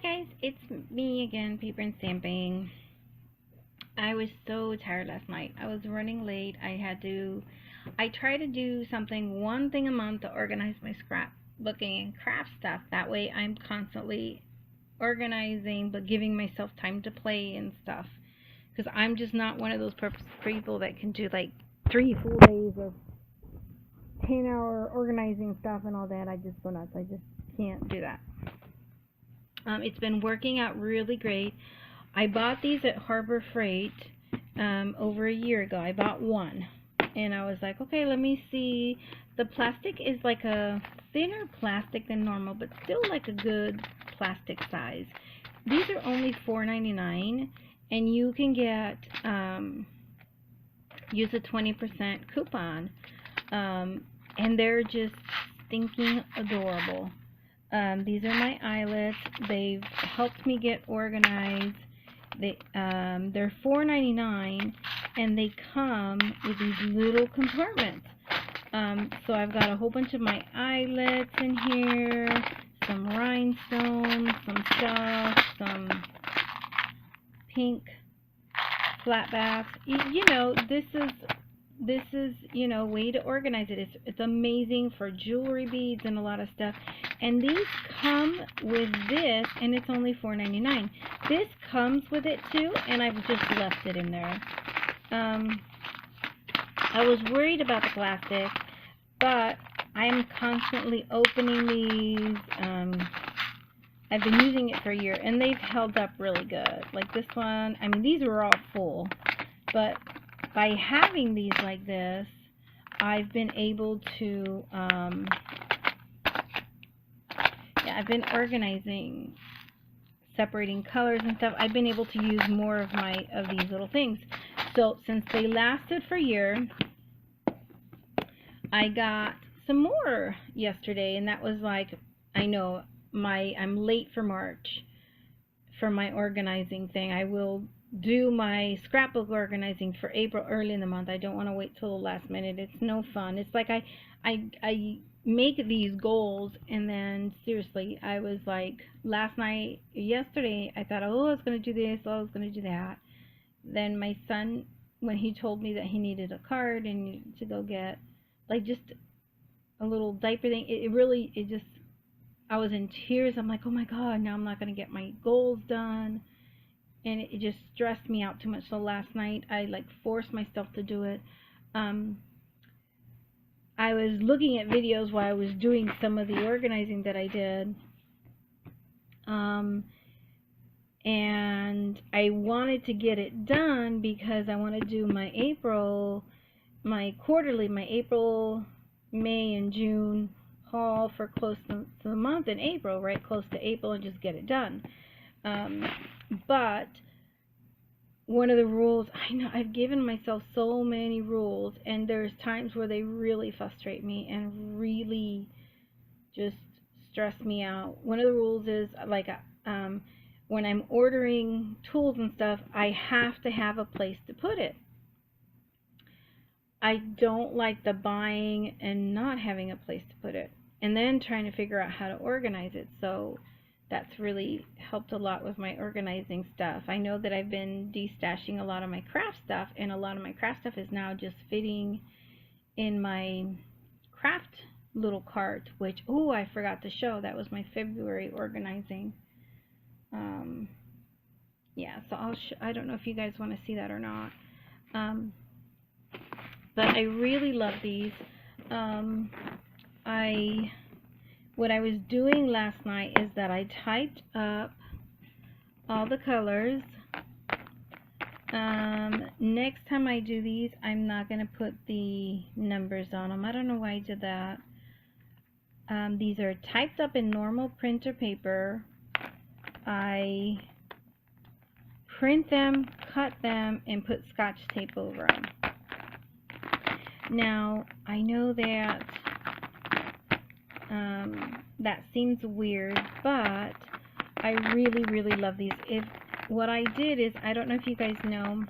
Hi guys, it's me again, paper and stamping. I was so tired last night. I was running late. I try to do one thing a month to organize my scrapbooking and craft stuff. That way I'm constantly organizing but giving myself time to play and stuff. Because I'm just not one of those people that can do like 3 full days of 10-hour organizing stuff and all that. I just go nuts. I just can't do that. It's been working out really great. I bought these at Harbor Freight over a year ago. I bought one, and I was like, okay, let me see. The plastic is like a thinner plastic than normal, but still like a good plastic size. These are only $4.99, and you can get use a 20% coupon, and they're just stinking adorable. These are my eyelets. They've helped me get organized. They're $4.99, and they come with these little compartments. So I've got a whole bunch of my eyelets in here, some rhinestones, some stuff, some pink flat backs. You know, this is way to organize it. It's amazing for jewelry beads and a lot of stuff. And these come with this, and it's only $4.99. This comes with it too, and I've just left it in there. I was worried about the plastic, but I'm constantly opening these. I've been using it for a year, and they've held up really good. Like this one, I mean, these were all full, but by having these like this, I've been able to, I've been organizing, separating colors and stuff. I've been able to use more of these little things. So since they lasted for a year, I got some more yesterday, and that was like, I know I'm late for March for my organizing thing. I will do my scrapbook organizing for April early in the month. I don't want to wait till the last minute. It's no fun. It's like I make these goals, and then seriously, I was like, yesterday, I thought, oh, I was going to do this, oh, I was going to do that. Then my son, when he told me that he needed a card and to go get like just a little diaper thing, I was in tears. I'm like, oh my God, now I'm not going to get my goals done. And it just stressed me out too much. So last night, I like forced myself to do it. I was looking at videos while I was doing some of the organizing that I did. And I wanted to get it done because I want to do my April, May, and June haul for close to the month in April, right? Close to April, and just get it done. But one of the rules, I know I've given myself so many rules, and there's times where they really frustrate me and really just stress me out. One of the rules is like when I'm ordering tools and stuff, I have to have a place to put it. I don't like the buying and not having a place to put it, and then trying to figure out how to organize it. So that's really helped a lot with my organizing stuff. I know that I've been destashing a lot of my craft stuff, and a lot of my craft stuff is now just fitting in my craft little cart, which, oh, I forgot to show. That was my February organizing. Yeah, so I don't know if you guys want to see that or not. But I really love these. What I was doing last night is that I typed up all the colors. Next time I do these, I'm not going to put the numbers on them. I don't know why I did that. These are typed up in normal printer paper. I print them, cut them, and put Scotch tape over them. Now, I know that that seems weird, but I really, really love these. What I did is, I don't know if you guys know,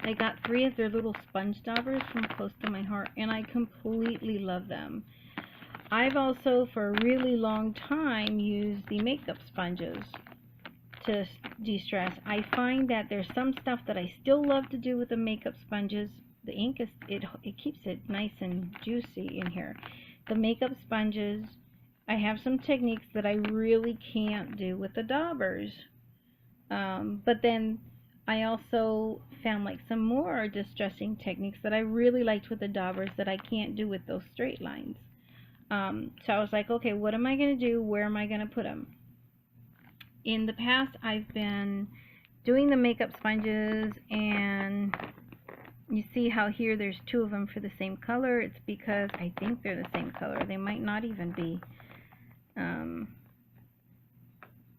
I got 3 of their little sponge daubers from Close to My Heart, and I completely love them. I've also for a really long time used the makeup sponges to de-stress. I find that there's some stuff that I still love to do with the makeup sponges. The ink is it keeps it nice and juicy in here. The makeup sponges, I have some techniques that I really can't do with the Daubers. But then I also found like some more distressing techniques that I really liked with the Daubers that I can't do with those straight lines. So I was like, okay, what am I going to do? Where am I going to put them? In the past, I've been doing the makeup sponges, and you see how here there's two of them for the same color. It's because I think they're the same color. They might not even be.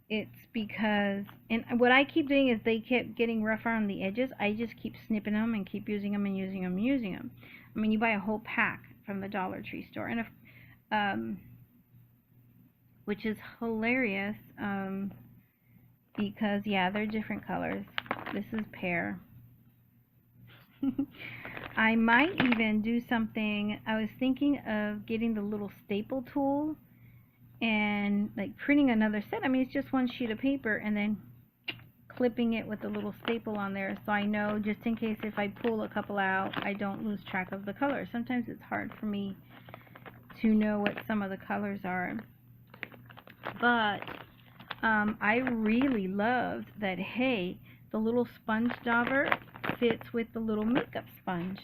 It's because, and what I keep doing is they kept getting rougher on the edges. I just keep snipping them and keep using them and using them and using them. I mean, you buy a whole pack from the Dollar Tree store, and if, which is hilarious, because yeah, they're different colors. This is pear. I might even do something. I was thinking of getting the little staple tool and like printing another set. I mean, it's just one sheet of paper and then clipping it with a little staple on there, so I know just in case if I pull a couple out, I don't lose track of the color. Sometimes it's hard for me to know what some of the colors are. But I really loved that, hey, the little sponge dauber fits with the little makeup sponge.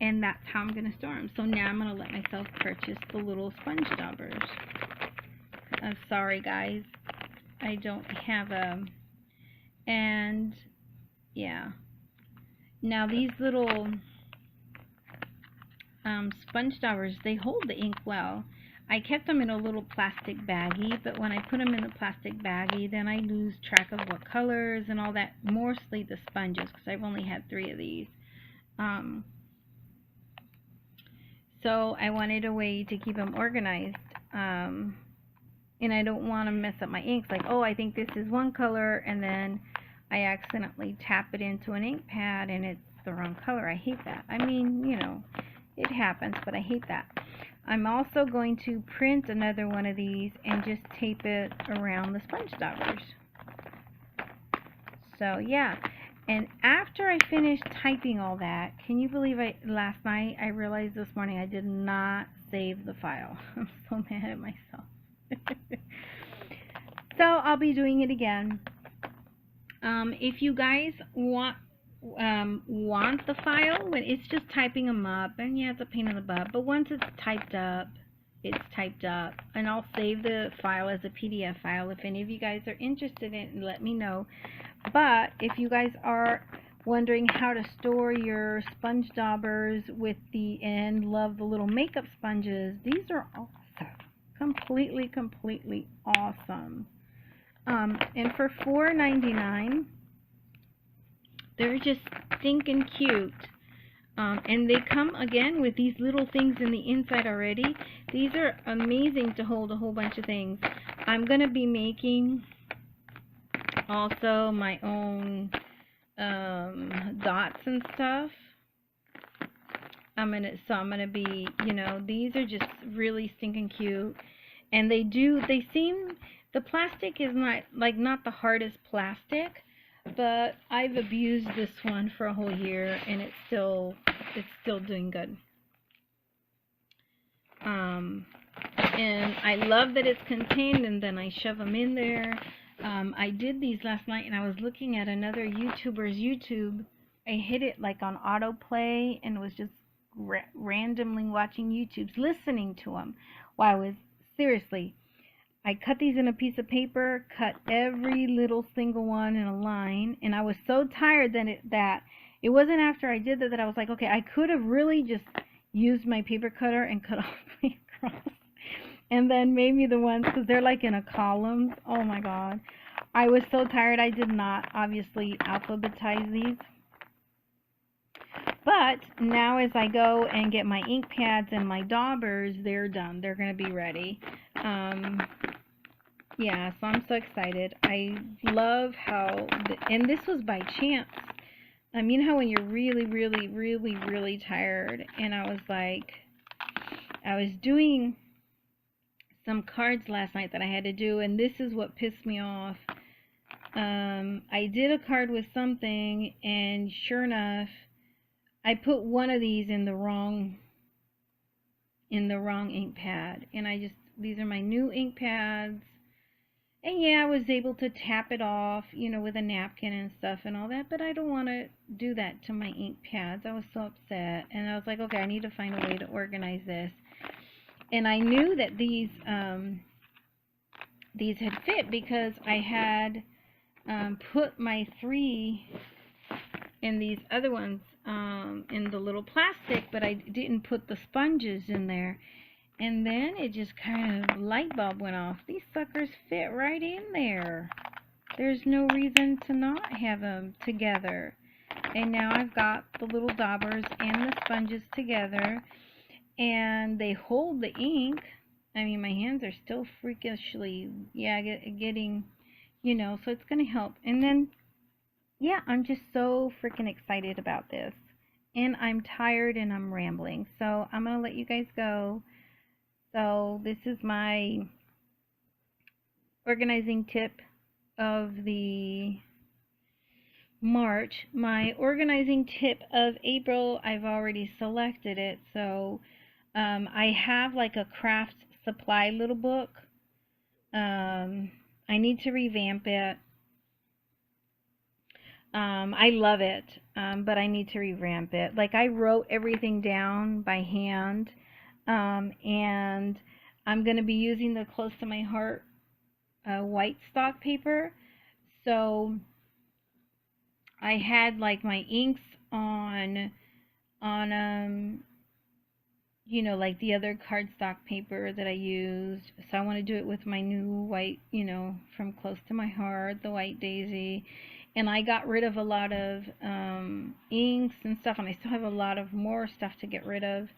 And that's how I'm going to store them. So now I'm going to let myself purchase the little sponge daubers. I'm sorry, guys. I don't have a... And, yeah. Now, these little sponge daubers, they hold the ink well. I kept them in a little plastic baggie, but when I put them in the plastic baggie, then I lose track of what colors and all that. Mostly the sponges, because I've only had 3 of these. So I wanted a way to keep them organized, and I don't want to mess up my inks. Like, oh, I think this is one color, and then I accidentally tap it into an ink pad, and it's the wrong color. I hate that. I mean, you know, it happens, but I hate that. I'm also going to print another one of these and just tape it around the sponge daubers. So yeah, and after I finished typing all that, can you believe last night I realized this morning I did not save the file. I'm so mad at myself. So I'll be doing it again. If you guys want the file, when it's just typing them up, and yeah, it's a pain in the butt, but once it's typed up, and I'll save the file as a PDF file. If any of you guys are interested in it, let me know. But if you guys are wondering how to store your sponge daubers and love the little makeup sponges, these are awesome. Completely awesome. And for $4.99, they're just stinking cute. And they come again with these little things in the inside already. These are amazing to hold a whole bunch of things. I'm going to be making also my own dots and stuff. I'm gonna be, you know, these are just really stinking cute. And the plastic is not the hardest plastic, but I've abused this one for a whole year, and it's still doing good. And I love that it's contained, and then I shove them in there. I did these last night, and I was looking at another YouTuber's YouTube. I hit it like on autoplay, and was just randomly watching YouTubes, listening to them. While seriously, I cut these in a piece of paper, cut every little single one in a line, and I was so tired that it wasn't after I did that I was like, okay, I could have really just used my paper cutter and cut all the way across. And then maybe the ones, because they're like in a column. Oh my god. I was so tired I did not obviously alphabetize these. But now as I go and get my ink pads and my daubers, they're done. They're going to be ready. Yeah, so I'm so excited. I love how, and this was by chance. You know how when you're really tired, and I was like, I was doing some cards last night that I had to do, and this is what pissed me off. I did a card with something, and sure enough, I put one of these in the wrong ink pad, and these are my new ink pads. And yeah, I was able to tap it off, with a napkin and stuff and all that, but I don't want to do that to my ink pads. I was so upset, and I was like, okay, I need to find a way to organize this. And I knew that these had fit because I had put my 3 in these other ones in the little plastic, but I didn't put the sponges in there. And then it just kind of light bulb went off. These suckers fit right in there. There's no reason to not have them together. And now I've got the little daubers and the sponges together, and they hold the ink. I mean, my hands are still freakishly, getting, so it's going to help. And then, yeah, I'm just so freaking excited about this. And I'm tired and I'm rambling. So I'm going to let you guys go. So this is my organizing tip of the March. My organizing tip of April, I've already selected it. So I have like a craft supply little book. I need to revamp it. I love it, but I need to revamp it. Like, I wrote everything down by hand, and I'm going to be using the Close to My Heart white stock paper. So I had like my inks on like the other cardstock paper that I used. So I want to do it with my new white, from Close to My Heart, the White Daisy. And I got rid of a lot of inks and stuff, and I still have a lot of more stuff to get rid of.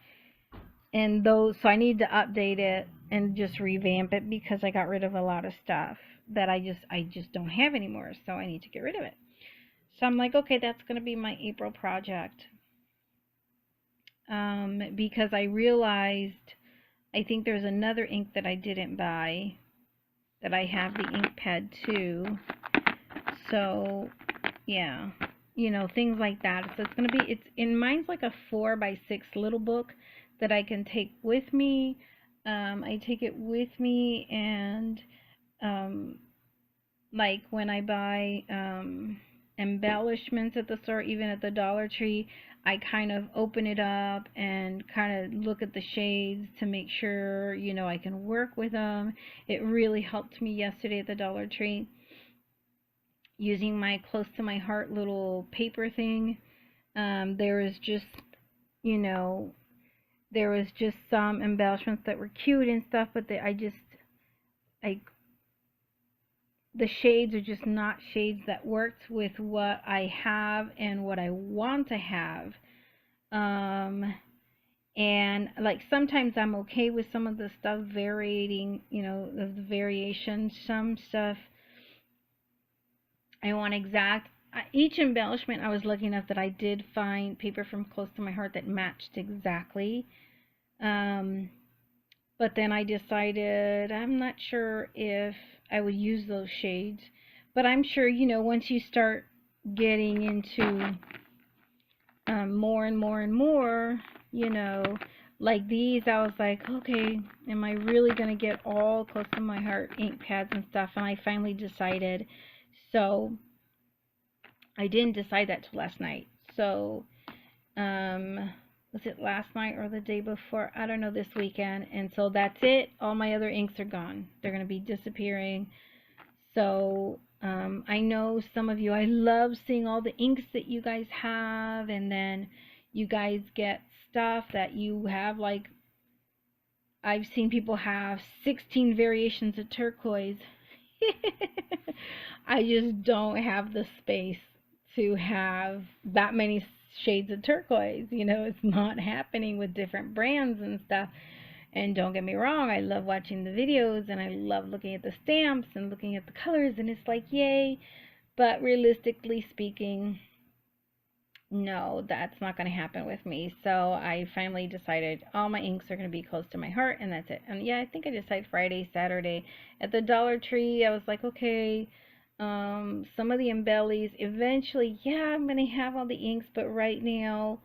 And those, so I need to update it and just revamp it because I got rid of a lot of stuff that I just don't have anymore. So I need to get rid of it. So I'm like, okay, that's going to be my April project. Because I realized, I think there's another ink that I didn't buy that I have the ink pad too. So yeah, things like that. So it's going to be, mine's like a 4x6 little book that I can take with me. I take it with me, and like when I buy embellishments at the store, even at the Dollar Tree, I kind of open it up and kind of look at the shades to make sure, I can work with them. It really helped me yesterday at the Dollar Tree using my Close to My Heart little paper thing. There was just, some embellishments that were cute and stuff, but the shades are just not shades that worked with what I have and what I want to have. And like sometimes I'm okay with some of the stuff varying, the variations. Some stuff I want exact. Each embellishment I was lucky enough that I did find paper from Close to My Heart that matched exactly. But then I decided I'm not sure if I would use those shades. But I'm sure, once you start getting into more and more and more, like these, I was like, okay, am I really going to get all Close to My Heart ink pads and stuff? And I finally decided. So I didn't decide that till last night. So was it last night or the day before? I don't know, this weekend. And so that's it. All my other inks are gone. They're going to be disappearing. So I know some of you, I love seeing all the inks that you guys have, and then you guys get stuff that you have, like I've seen people have 16 variations of turquoise. I just don't have the space to have that many shades of turquoise. It's not happening with different brands and stuff. And don't get me wrong, I love watching the videos, and I love looking at the stamps and looking at the colors, and it's like, yay. But realistically speaking, no, that's not going to happen with me. So I finally decided all my inks are going to be close to my heart, and that's it. And yeah, I think I decided Friday, Saturday at the Dollar Tree. I was like, okay, some of the embellies. Eventually, yeah, I'm going to have all the inks, but right now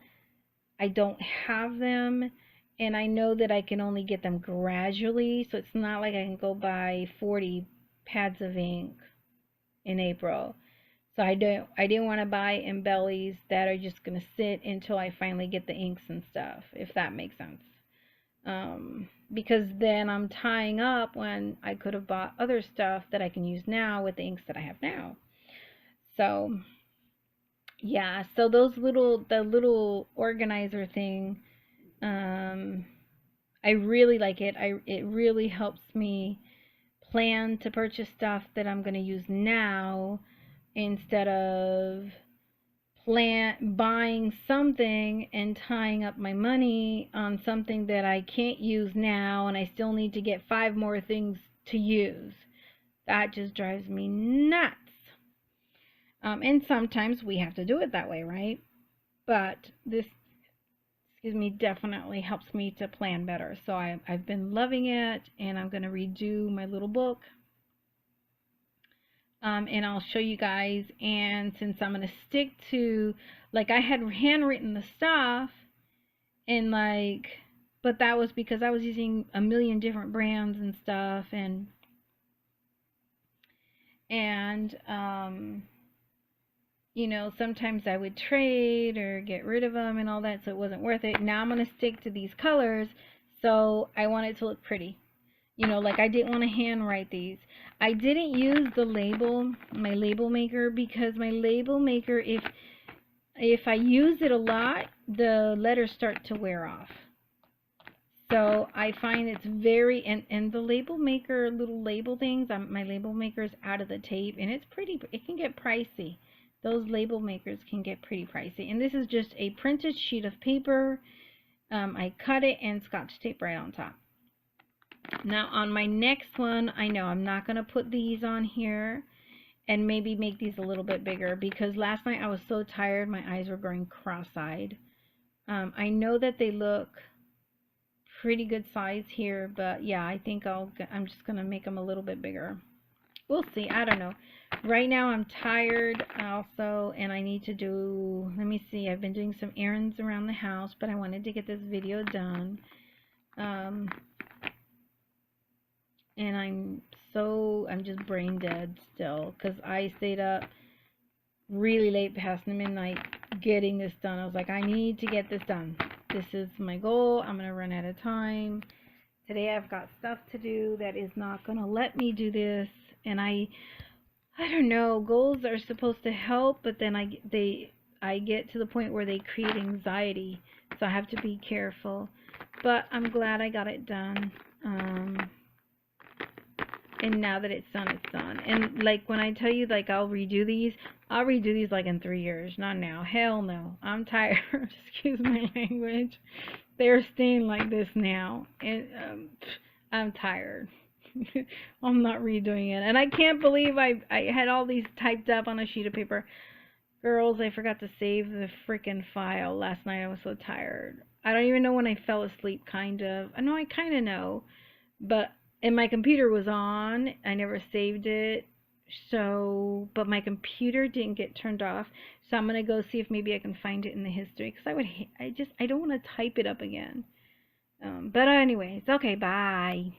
I don't have them, and I know that I can only get them gradually. So it's not like I can go buy 40 pads of ink in April. So I didn't want to buy embellies that are just gonna sit until I finally get the inks and stuff, if that makes sense. Because then I'm tying up when I could have bought other stuff that I can use now with the inks that I have now. So yeah, so the little organizer thing, I really like it. It really helps me plan to purchase stuff that I'm gonna use now instead of buying something and tying up my money on something that I can't use now and I still need to get 5 more things to use. That just drives me nuts. And sometimes we have to do it that way, right? But this, excuse me, definitely helps me to plan better. So I've been loving it, and I'm going to redo my little book. And I'll show you guys. And since I'm going to stick to, like, I had handwritten the stuff, and like, but that was because I was using a million different brands and stuff, and you know, sometimes I would trade or get rid of them and all that, so it wasn't worth it. Now I'm going to stick to these colors, so I want it to look pretty. You know, like I didn't want to handwrite these. I didn't use the label, my label maker, because my label maker, if I use it a lot, the letters start to wear off. So I find it's very, and the label maker, little label things, my label maker is out of the tape, and it's pretty, it can get pricey. Those label makers can get pretty pricey. And this is just a printed sheet of paper. I cut it and scotch tape right on top. Now on my next one, I know I'm not going to put these on here, and maybe make these a little bit bigger, because last night I was so tired, my eyes were going cross-eyed. I know that they look pretty good size here, but yeah, I think I'm just going to make them a little bit bigger. We'll see. I don't know. Right now I'm tired also, and I need to do, let me see, I've been doing some errands around the house, but I wanted to get this video done. And I'm just brain dead still, because I stayed up really late past midnight getting this done. I was like, I need to get this done. This is my goal. I'm going to run out of time. Today I've got stuff to do that is not going to let me do this. And I don't know, goals are supposed to help, but then I get to the point where they create anxiety. So I have to be careful. But I'm glad I got it done. And now that it's done, it's done. And like when I tell you, like, I'll redo these like in 3 years. Not now. Hell no. I'm tired. Excuse my language. They're staying like this now. And I'm tired. I'm not redoing it. And I can't believe I had all these typed up on a sheet of paper. Girls, I forgot to save the freaking file last night. I was so tired. I don't even know when I fell asleep, kind of. I know I kind of know. And my computer was on. I never saved it. So, but my computer didn't get turned off. So I'm going to go see if maybe I can find it in the history. Because I don't want to type it up again. But anyways, okay, bye.